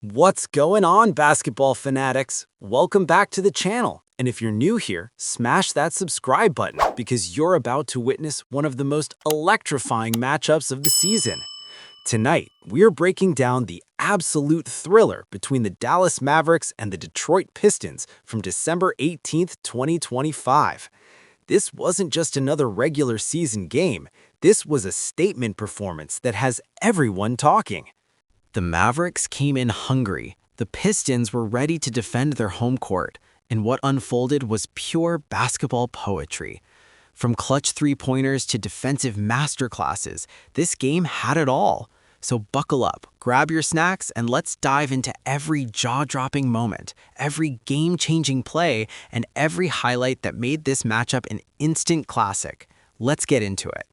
What's going on, basketball fanatics? Welcome back to the channel. And if you're new here, smash that subscribe button because you're about to witness one of the most electrifying matchups of the season. Tonight, we're breaking down the absolute thriller between the Dallas Mavericks and the Detroit Pistons from December 18th, 2025. This wasn't just another regular season game. This was a statement performance that has everyone talking. The Mavericks came in hungry. The Pistons were ready to defend their home court, and what unfolded was pure basketball poetry. From clutch three-pointers to defensive masterclasses, this game had it all. So buckle up, grab your snacks, and let's dive into every jaw-dropping moment, every game-changing play, and every highlight that made this matchup an instant classic. Let's get into it.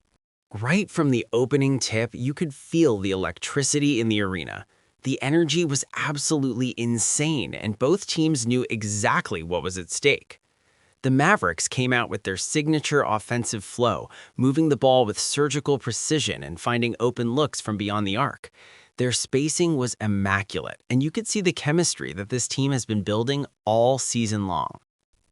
Right from the opening tip, you could feel the electricity in the arena. The energy was absolutely insane, and both teams knew exactly what was at stake. The Mavericks came out with their signature offensive flow, moving the ball with surgical precision and finding open looks from beyond the arc. Their spacing was immaculate, and you could see the chemistry that this team has been building all season long.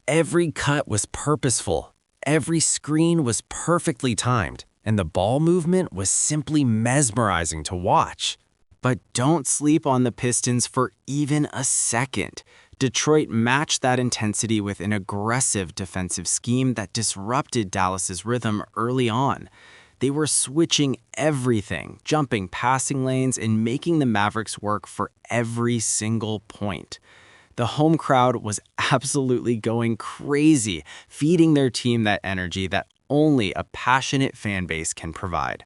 Every cut was purposeful, every screen was perfectly timed, and the ball movement was simply mesmerizing to watch. But don't sleep on the Pistons for even a second. Detroit matched that intensity with an aggressive defensive scheme that disrupted Dallas's rhythm early on. They were switching everything, jumping passing lanes, and making the Mavericks work for every single point. The home crowd was absolutely going crazy, feeding their team that energy that only a passionate fan base can provide.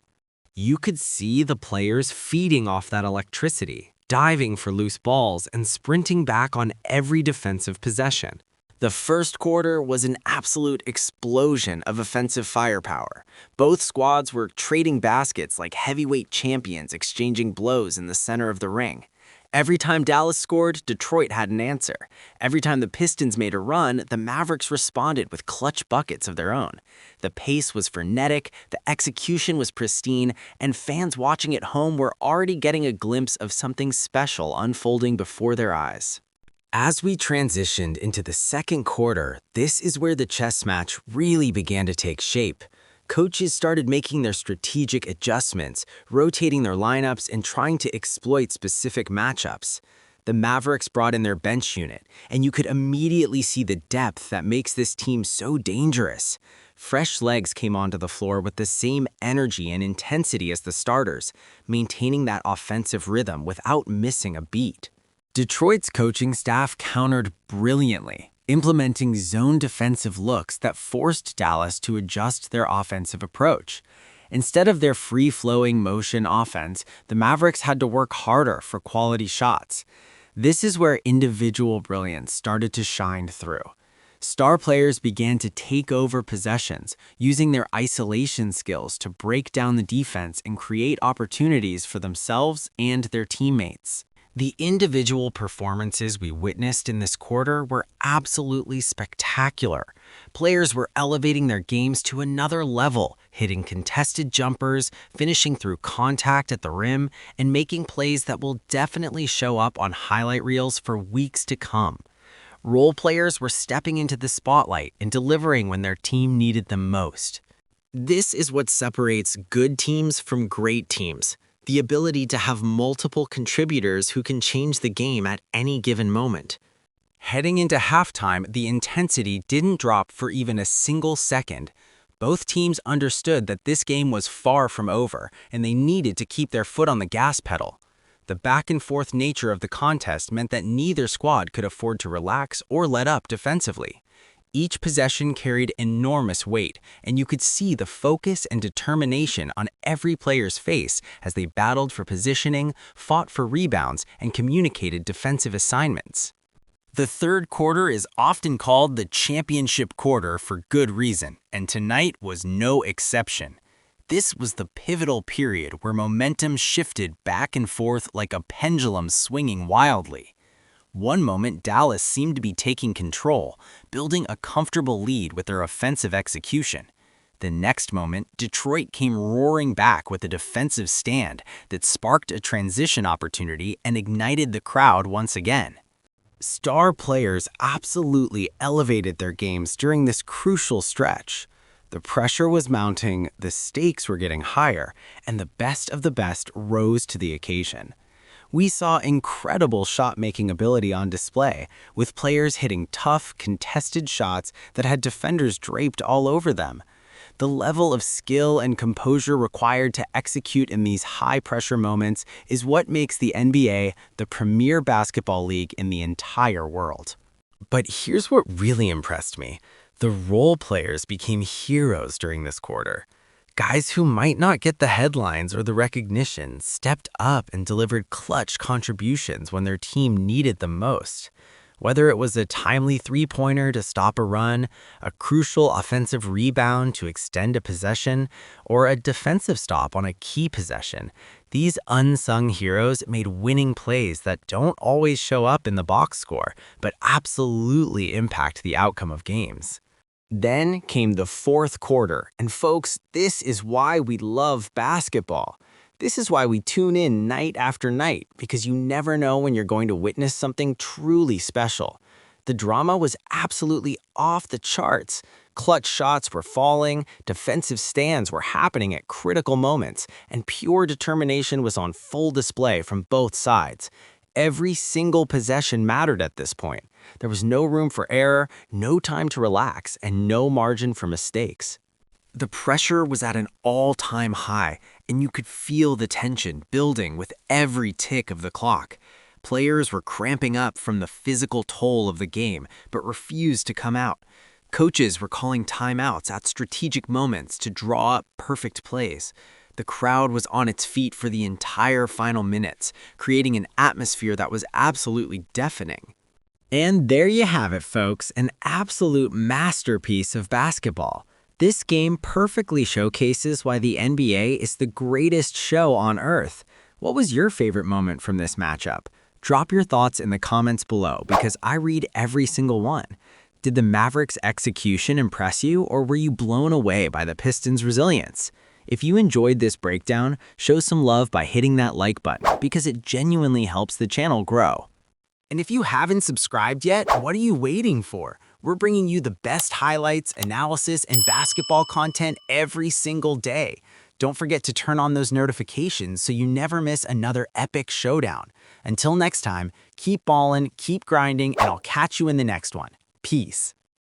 You could see the players feeding off that electricity, diving for loose balls and sprinting back on every defensive possession. The first quarter was an absolute explosion of offensive firepower. Both squads were trading baskets like heavyweight champions exchanging blows in the center of the ring. Every time Dallas scored, Detroit had an answer. Every time the Pistons made a run, the Mavericks responded with clutch buckets of their own. The pace was frenetic, the execution was pristine, and fans watching at home were already getting a glimpse of something special unfolding before their eyes. As we transitioned into the second quarter, this is where the chess match really began to take shape. Coaches started making their strategic adjustments, rotating their lineups and trying to exploit specific matchups. The Mavericks brought in their bench unit, and you could immediately see the depth that makes this team so dangerous. Fresh legs came onto the floor with the same energy and intensity as the starters, maintaining that offensive rhythm without missing a beat. Detroit's coaching staff countered brilliantly, implementing zone defensive looks that forced Dallas to adjust their offensive approach. Instead of their free-flowing motion offense, the Mavericks had to work harder for quality shots. This is where individual brilliance started to shine through. Star players began to take over possessions, using their isolation skills to break down the defense and create opportunities for themselves and their teammates. The individual performances we witnessed in this quarter were absolutely spectacular. Players were elevating their games to another level, hitting contested jumpers, finishing through contact at the rim, and making plays that will definitely show up on highlight reels for weeks to come. Role players were stepping into the spotlight and delivering when their team needed them most. This is what separates good teams from great teams. The ability to have multiple contributors who can change the game at any given moment. Heading into halftime, the intensity didn't drop for even a single second. Both teams understood that this game was far from over, and they needed to keep their foot on the gas pedal. The back-and-forth nature of the contest meant that neither squad could afford to relax or let up defensively. Each possession carried enormous weight, and you could see the focus and determination on every player's face as they battled for positioning, fought for rebounds, and communicated defensive assignments. The third quarter is often called the championship quarter for good reason, and tonight was no exception. This was the pivotal period where momentum shifted back and forth like a pendulum swinging wildly. One moment, Dallas seemed to be taking control, building a comfortable lead with their offensive execution. The next moment, Detroit came roaring back with a defensive stand that sparked a transition opportunity and ignited the crowd once again. Star players absolutely elevated their games during this crucial stretch. The pressure was mounting, the stakes were getting higher, and the best of the best rose to the occasion. We saw incredible shot-making ability on display, with players hitting tough, contested shots that had defenders draped all over them. The level of skill and composure required to execute in these high-pressure moments is what makes the NBA the premier basketball league in the entire world. But here's what really impressed me. The role players became heroes during this quarter. Guys who might not get the headlines or the recognition stepped up and delivered clutch contributions when their team needed them most. Whether it was a timely three-pointer to stop a run, a crucial offensive rebound to extend a possession, or a defensive stop on a key possession, these unsung heroes made winning plays that don't always show up in the box score, but absolutely impact the outcome of games. Then came the fourth quarter, and folks, this is why we love basketball. This is why we tune in night after night, because you never know when you're going to witness something truly special. The drama was absolutely off the charts. Clutch shots were falling, defensive stands were happening at critical moments, and pure determination was on full display from both sides. Every single possession mattered at this point. There was no room for error, no time to relax, and no margin for mistakes. The pressure was at an all-time high, and you could feel the tension building with every tick of the clock. Players were cramping up from the physical toll of the game, but refused to come out. Coaches were calling timeouts at strategic moments to draw up perfect plays. The crowd was on its feet for the entire final minutes, creating an atmosphere that was absolutely deafening. And there you have it, folks, an absolute masterpiece of basketball. This game perfectly showcases why the NBA is the greatest show on earth. What was your favorite moment from this matchup? Drop your thoughts in the comments below because I read every single one. Did the Mavericks' execution impress you, or were you blown away by the Pistons' resilience? If you enjoyed this breakdown, show some love by hitting that like button because it genuinely helps the channel grow. And if you haven't subscribed yet, what are you waiting for? We're bringing you the best highlights, analysis, and basketball content every single day. Don't forget to turn on those notifications so you never miss another epic showdown. Until next time, keep ballin', keep grinding, and I'll catch you in the next one. Peace.